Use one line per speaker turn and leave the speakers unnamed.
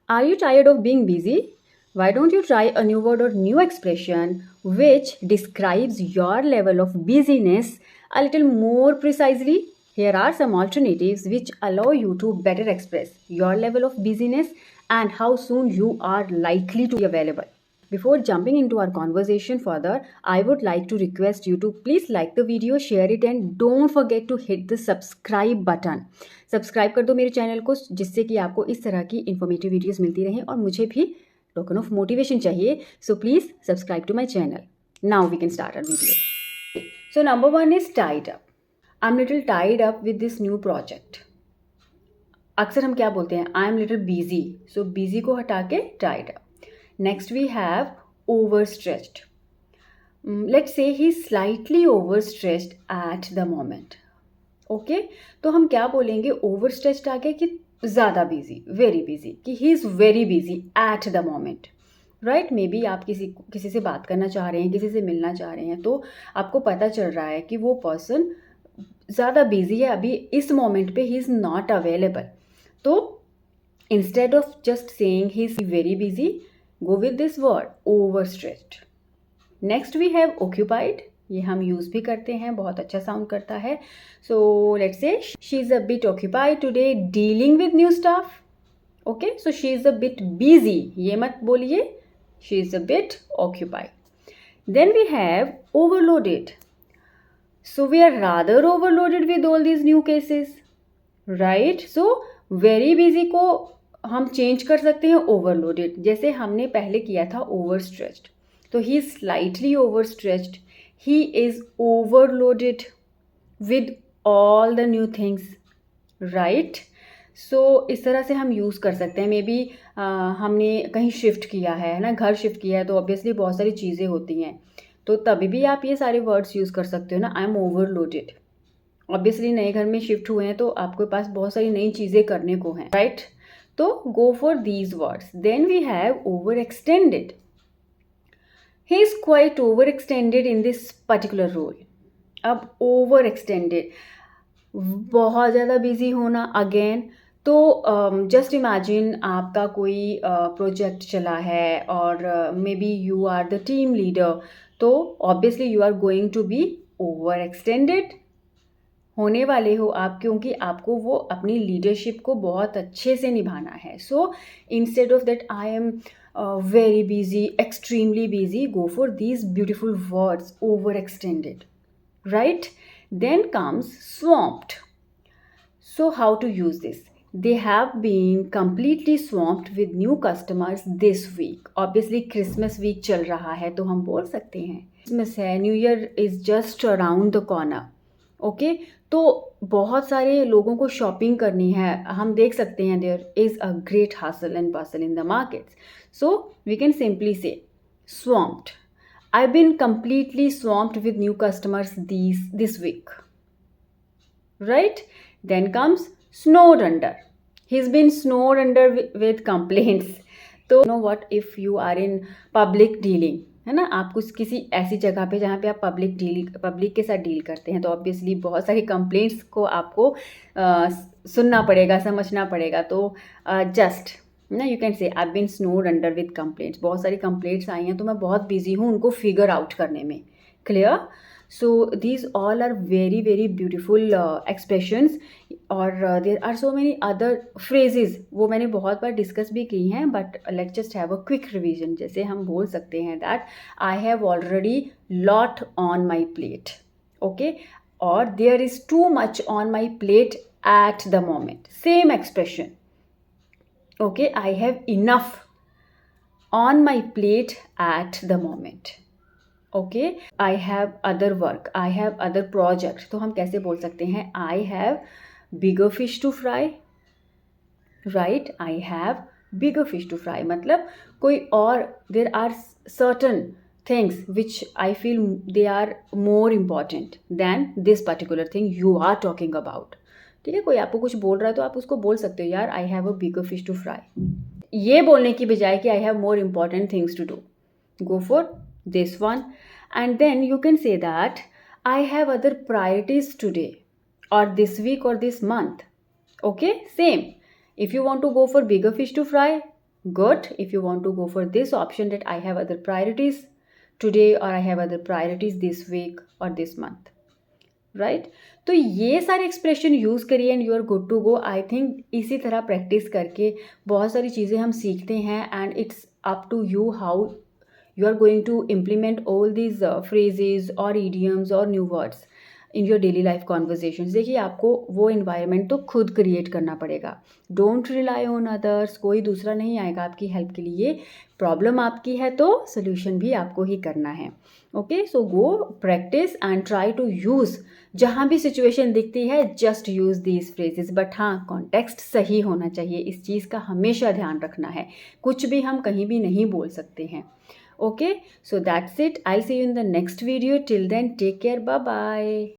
Are you tired of being busy? Why don't you try a new word or new expression which describes your level of busyness a little more precisely? Here are some alternatives which allow you to better express your level of busyness and how soon you are likely to be available. Before jumping into our conversation further, I would like to request you to please like the video, share it and don't forget to hit the subscribe button. Subscribe कर दो मेरे channel को जिससे कि आपको इस तरह की इन्फॉर्मेटिव वीडियोस मिलती रहें और मुझे भी टोकन ऑफ मोटिवेशन चाहिए. So please subscribe to my channel. Now we can start our video. So number 1 is tied up. I am little tied up with this new project. अक्सर हम क्या बोलते हैं? I am little busy. So busy को हटा के tied up. Next we have overstretched. Let's say he's slightly overstretched at the moment. Okay? तो हम क्या बोलेंगे overstretched आगे कि ज़्यादा busy, very busy, कि he is very busy at the moment. Right may be आप किसी से बात करना चाह रहे हैं, किसी से मिलना चाह रहे हैं, तो आपको पता चल रहा है कि वो पर्सन ज़्यादा बिजी है अभी इस मोमेंट पे, ही इज़ नॉट अवेलेबल. तो instead of just saying he is very busy, go with this word overstretched. Next we have occupied. ये हम यूज़ भी करते हैं, बहुत अच्छा साउंड करता है. So let's say she is a bit occupied today dealing with new stuff. Okay, so she is a bit busy. ये मत बोलिए, she is a bit occupied. Then we have overloaded. So we are rather overloaded with all these new cases, right? So very busy को हम change कर सकते हैं overloaded, जैसे हमने पहले किया था ओवरस्ट्रेच्ड. तो he is slightly overstretched, he is overloaded with all the new things, right? So इस तरह से हम यूज़ कर सकते हैं. मे बी हमने कहीं शिफ्ट किया है ना, घर शिफ्ट किया है, तो ऑब्वियसली बहुत सारी चीज़ें होती हैं, तो तभी भी आप ये सारे वर्ड्स यूज़ कर सकते हो ना. I am overloaded. ऑब्वियसली नए घर में शिफ्ट हुए हैं तो आपके पास बहुत सारी नई चीज़ें करने को हैं, राइट? तो go for these words. Then we have overextended. He is quite overextended in this particular role. अब overextended, बहुत ज़्यादा बिजी होना अगेन. तो जस्ट इमेजिन आपका कोई प्रोजेक्ट चला है और maybe you are the team leader, तो obviously you are going to be over extended होने वाले हो आप, क्योंकि आपको वो अपनी लीडरशिप को बहुत अच्छे से निभाना है. So instead of that I am very busy, extremely busy, go for these beautiful words, over extended, right? Then comes swamped. So how to use this? They have been completely swamped with new customers this week. Obviously Christmas week चल रहा है तो हम बोल सकते हैं Christmas है, New Year is just around the corner. Okay तो बहुत सारे लोगों को शॉपिंग करनी है. हम देख सकते हैं there is a great hustle and bustle in the markets. So we can simply say swamped. I've been completely swamped with new customers this week. Right? Then comes snowed under. He's been snowed under with complaints. तो you know what, if you are in public dealing, है ना, आप कुछ किसी ऐसी जगह पे जहाँ पे आप पब्लिक के साथ डील करते हैं, तो ऑब्वियसली बहुत सारी कंप्लेंट्स को आपको सुनना पड़ेगा, समझना पड़ेगा. तो जस्ट ना you can say I been snowed under with complaints. बहुत सारी कंप्लेंट्स आई हैं तो मैं बहुत बिजी हूँ उनको फिगर आउट करने में. Clear? So these all are very very beautiful expressions. और there are so many other phrases, वो मैंने बहुत बार डिस्कस भी की हैं, but let's just have a quick revision. जैसे हम बोल सकते हैं that I have already lot on my plate. Okay? or there is too much on my plate at the moment. Same expression. Okay? I have enough on my plate at the moment. Okay, I have other work, I have other project. तो हम कैसे बोल सकते हैं? I have bigger fish to fry, right? I have bigger fish to fry मतलब कोई और, there are certain things which I feel they are more important than this particular thing you are talking about. ठीक है, कोई आपको कुछ बोल रहा है तो आप उसको बोल सकते हो, यार I have a bigger fish to fry, ये बोलने की बजाय कि I have more important things to do. Go for this one. And then you can say that I have other priorities today or this week or this month. Okay, same. If you want to go for bigger fish to fry, good. If you want to go for this option that I have other priorities today or I have other priorities this week or this month, right तो ये सारे expression use करिए and you are good to go. I think इसी तरह practice करके बहुत सारी चीज़ें हम सीखते हैं and it's up to you how you are going to implement all these phrases और ईडियम्स और new words in your daily life conversation. देखिए आपको वो इन्वायरमेंट तो खुद क्रिएट करना पड़ेगा. Don't rely on others. कोई दूसरा नहीं आएगा आपकी हेल्प के लिए. प्रॉब्लम आपकी है तो सोल्यूशन भी आपको ही करना है. Okay so go practice and try to use. जहाँ भी सिचुएशन दिखती है just use these phrases. But हाँ कॉन्टेक्स्ट सही होना चाहिए. इस चीज़ का हमेशा ध्यान रखना है. कुछ भी हम कहीं भी नहीं बोल सकते हैं. Okay, so that's it. I'll see you in the next video. Till then, take care. Bye bye.